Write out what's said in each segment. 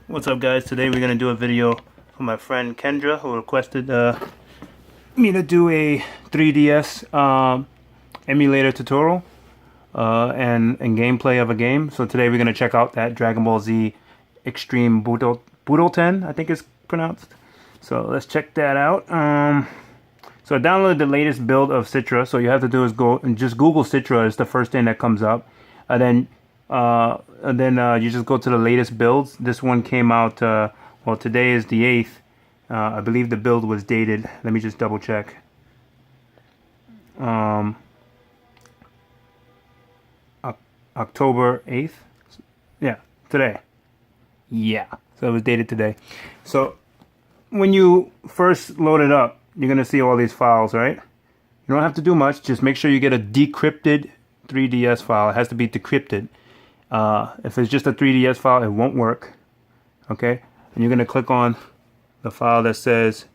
What's up, guys? Today we're gonna do a video for my friend Kendra, who requested me to do a 3DS emulator tutorial and gameplay of a game. So today we're gonna check out that Dragon Ball Z Extreme Budoten, I think it's pronounced. So let's check that out. So I downloaded the latest build of Citra. So all you have to do is go and just Google Citra. It's the first thing that comes up, and then you just go to the latest builds. This one came out, well, today is the 8th. I believe the build was dated. Let me just double check. October 8th. Yeah, today. Yeah, so it was dated today. So when you first load it up, you're going to see all these files, right? You don't have to do much. Just make sure you get a decrypted 3DS file. It has to be decrypted. If it's just a 3DS file, it won't work. Okay? And you're going to click on the file that says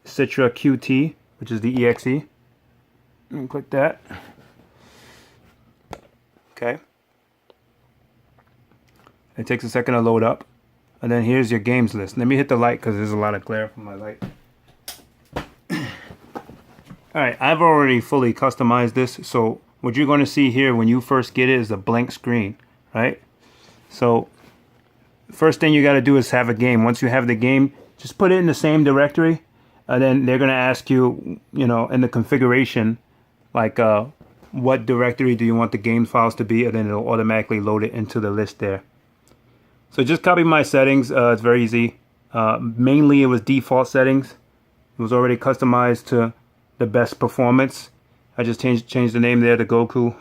Citra QT, which is the exe. And click that. Okay. It takes a second to load up. And then here's your games list. Let me hit the light because there's a lot of glare from my light. Alright, I've already fully customized this. So what you're going to see here when you first get it is a blank screen. Right? So first thing you got to do is have a game. Once you have the game, just put it in the same directory, and then they're going to ask you, you know, in the configuration, like what directory do you want the game files to be, and then it'll automatically load it into the list there. So just copy my settings. It's very easy. Mainly it was default settings. It was already customized to the best performance. I just changed the name there to Goku.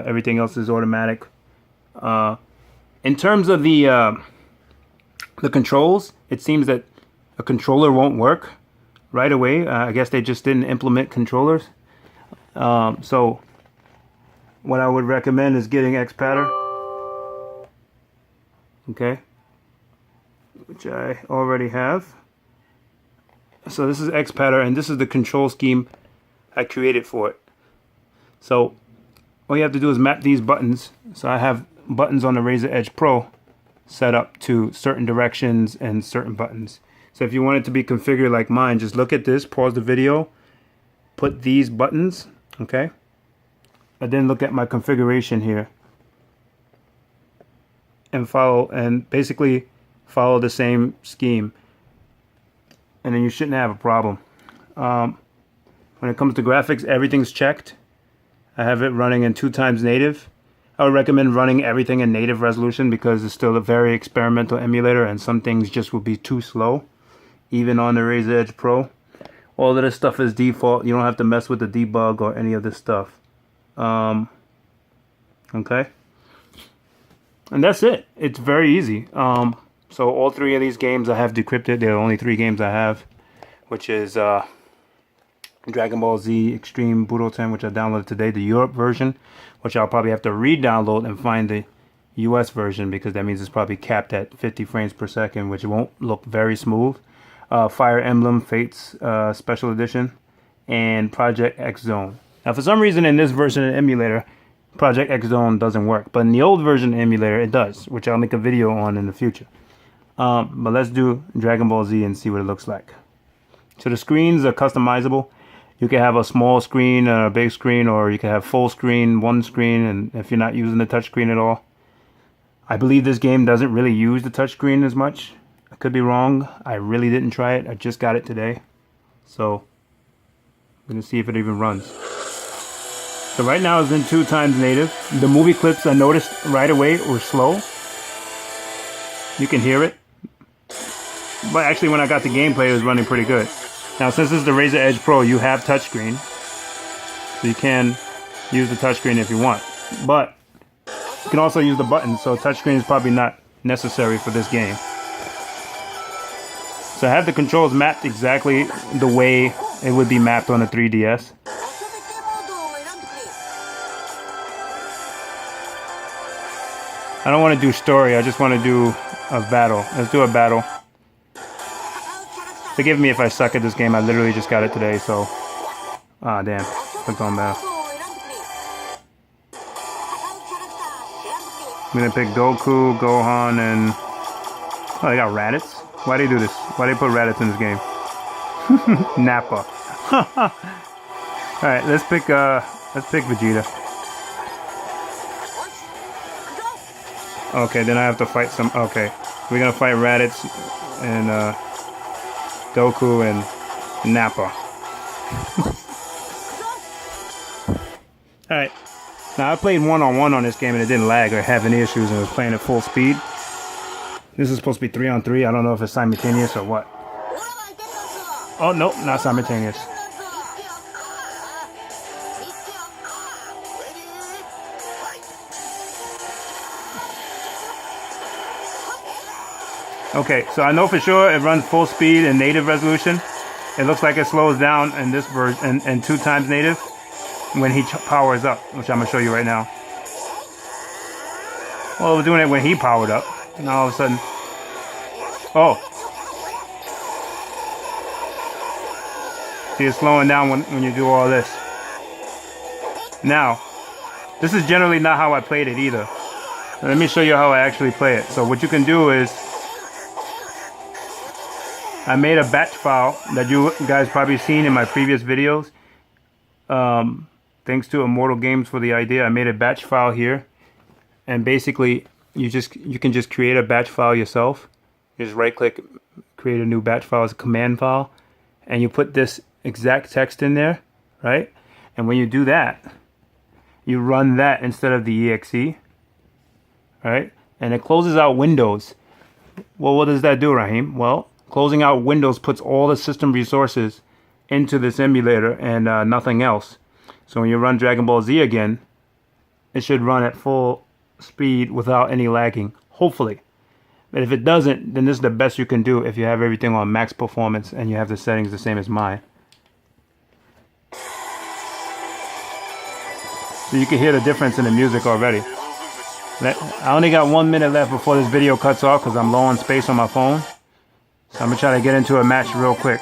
Everything else is automatic. In terms of the controls, it seems that a controller won't work right away. I guess they just didn't implement controllers. So what I would recommend is getting X-Patter. Okay, which I already have. So this is X-Patter, and this is the control scheme I created for it. So all you have to do is map these buttons. So I have buttons on the Razer Edge Pro set up to certain directions and certain buttons. So if you want it to be configured like mine, just look at this, pause the video, put these buttons, okay? And then look at my configuration here. And basically follow the same scheme. And then you shouldn't have a problem. When it comes to graphics, everything's checked. I have it running in 2x native. I would recommend running everything in native resolution because it's still a very experimental emulator and some things just will be too slow, even on the Razer Edge Pro. All of this stuff is default. You don't have to mess with the debug or any of this stuff. Okay? And that's it. It's very easy. So all three of these games I have decrypted. There are only 3 games I have, which is Dragon Ball Z Extreme Budoten, which I downloaded today, the Europe version, which I'll probably have to re-download and find the US version because that means it's probably capped at 50 frames per second, which won't look very smooth. Fire Emblem Fates Special Edition, and Project X Zone. Now for some reason in this version of the emulator, Project X Zone doesn't work, but in the old version of the emulator it does, which I'll make a video on in the future. But let's do Dragon Ball Z and see what it looks like. So the screens are customizable. You can have a small screen, a big screen, or you can have full screen, one screen, and if you're not using the touchscreen at all. I believe this game doesn't really use the touchscreen as much. I could be wrong. I really didn't try it. I just got it today. So I'm going to see if it even runs. So right now it's in 2x native. The movie clips I noticed right away were slow. You can hear it. But actually when I got the gameplay it was running pretty good. Now since this is the Razer Edge Pro, you have touchscreen. So you can use the touchscreen if you want. But you can also use the buttons, so touchscreen is probably not necessary for this game. So I have the controls mapped exactly the way it would be mapped on a 3DS. I don't want to do story, I just want to do a battle. Let's do a battle. Forgive me if I suck at this game, I literally just got it today, so... Ah, damn. Click on battle. I'm gonna pick Goku, Gohan, and Oh, they got Raditz? Why they do this? Why they put Raditz in this game? Nappa. Alright, let's pick Vegeta. Okay, then I have to fight some. Okay. We're gonna fight Raditz and Goku and Nappa. Alright. Now I played one-on-one on this game and it didn't lag or have any issues and it was playing at full speed. This is supposed to be 3-on-3. I don't know if it's simultaneous or what. Oh, nope, not simultaneous. Okay, so I know for sure it runs full speed and native resolution. It looks like it slows down in this version and 2 times native when he powers up, which I'm gonna show you right now. Well, we're doing it when he powered up, and all of a sudden, oh, see, it's slowing down when you do all this. Now, this is generally not how I played it either. Let me show you how I actually play it. So what you can do is, I made a batch file that you guys probably seen in my previous videos. Thanks to Immortal Games for the idea. I made a batch file here, and basically you can just create a batch file yourself. You just right click, create a new batch file as a command file, and you put this exact text in there, right? And when you do that, you run that instead of the exe, right? And it closes out Windows. Well, what does that do, Raheem? Well, closing out Windows puts all the system resources into this emulator and nothing else. So when you run Dragon Ball Z again, it should run at full speed without any lagging, hopefully. But if it doesn't, then this is the best you can do if you have everything on max performance and you have the settings the same as mine. So you can hear the difference in the music already. I only got 1 minute left before this video cuts off because I'm low on space on my phone. So I'm going to try to get into a match real quick.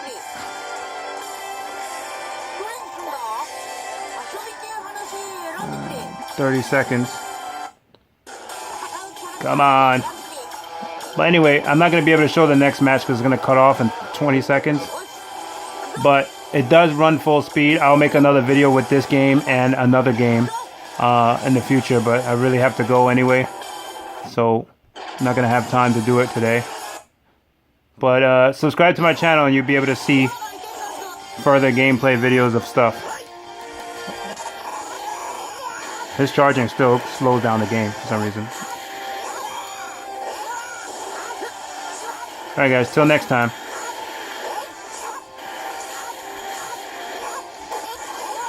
30 seconds. Come on. But anyway, I'm not going to be able to show the next match because it's going to cut off in 20 seconds. But it does run full speed. I'll make another video with this game and another game in the future. But I really have to go anyway. So I'm not going to have time to do it today. But subscribe to my channel and you'll be able to see further gameplay videos of stuff. His charging still slows down the game for some reason. Alright guys, till next time.